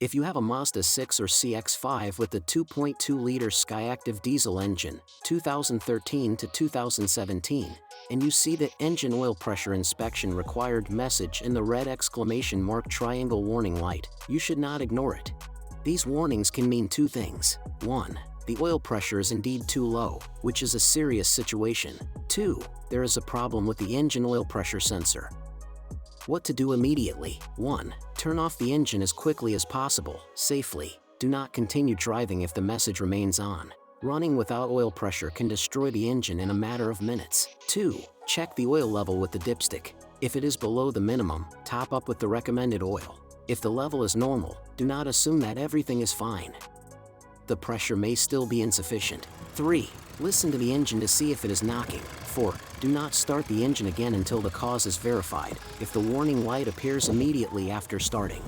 If you have a Mazda 6 or CX-5 with the 2.2-liter Skyactive Diesel engine, 2013 to 2017, and you see the engine oil pressure inspection required message in the red exclamation mark triangle warning light, you should not ignore it. These warnings can mean two things. 1. The oil pressure is indeed too low, which is a serious situation. 2. There is a problem with the engine oil pressure sensor. What to do immediately? 1. Turn off the engine as quickly as possible, safely. Do not continue driving if the message remains on. Running without oil pressure can destroy the engine in a matter of minutes. 2. Check the oil level with the dipstick. If it is below the minimum, top up with the recommended oil. If the level is normal, do not assume that everything is fine. The pressure may still be insufficient. 3. Listen to the engine to see if it is knocking. 4. Do not start the engine again until the cause is verified, if the warning light appears immediately after starting.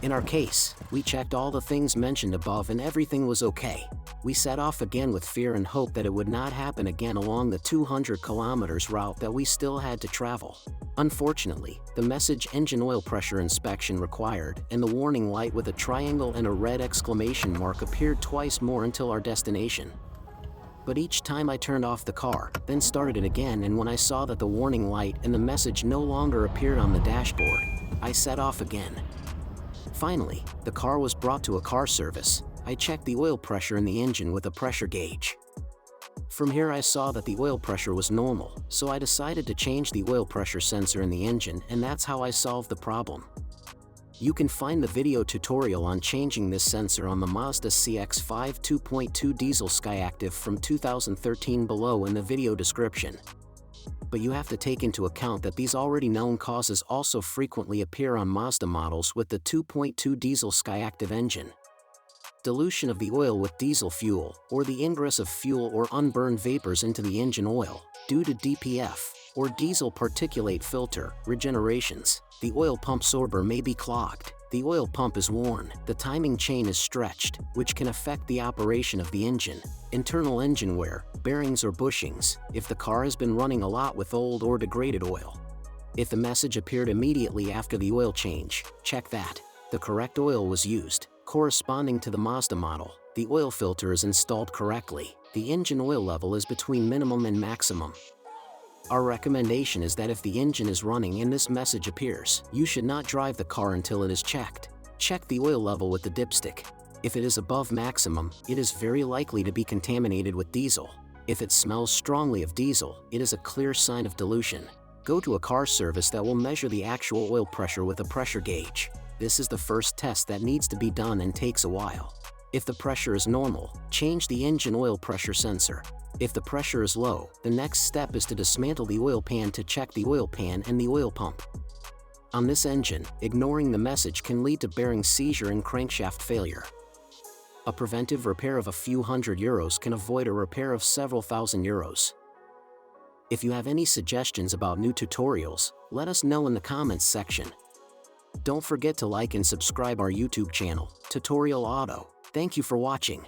In our case, we checked all the things mentioned above and everything was okay. We set off again with fear and hope that it would not happen again along the 200 kilometers route that we still had to travel. Unfortunately, the message engine oil pressure inspection required and the warning light with a triangle and a red exclamation mark appeared twice more until our destination. But each time I turned off the car, then started it again, and when I saw that the warning light and the message no longer appeared on the dashboard, I set off again. Finally, the car was brought to a car service. I checked the oil pressure in the engine with a pressure gauge. From here I saw that the oil pressure was normal, so I decided to change the oil pressure sensor in the engine, and that's how I solved the problem. You can find the video tutorial on changing this sensor on the Mazda CX-5 2.2 Diesel Skyactive from 2013 below in the video description. But you have to take into account that these already known causes also frequently appear on Mazda models with the 2.2 Diesel Skyactive engine. Dilution of the oil with diesel fuel, or the ingress of fuel or unburned vapors into the engine oil, due to DPF, or diesel particulate filter, regenerations. The oil pump sorber may be clogged, the oil pump is worn, the timing chain is stretched, which can affect the operation of the engine. Internal engine wear, bearings or bushings, if the car has been running a lot with old or degraded oil. If the message appeared immediately after the oil change, check that the correct oil was used, corresponding to the Mazda model. The oil filter is installed correctly. The engine oil level is between minimum and maximum. Our recommendation is that if the engine is running and this message appears, you should not drive the car until it is checked. Check the oil level with the dipstick. If it is above maximum, it is very likely to be contaminated with diesel. If it smells strongly of diesel, it is a clear sign of dilution. Go to a car service that will measure the actual oil pressure with a pressure gauge. This is the first test that needs to be done and takes a while. If the pressure is normal, change the engine oil pressure sensor. If the pressure is low, the next step is to dismantle the oil pan to check the oil pan and the oil pump. On this engine, ignoring the message can lead to bearing seizure and crankshaft failure. A preventive repair of a few €100 can avoid a repair of several thousand euros. If you have any suggestions about new tutorials, let us know in the comments section. Don't forget to like and subscribe our YouTube channel, Tutorial Auto. Thank you for watching.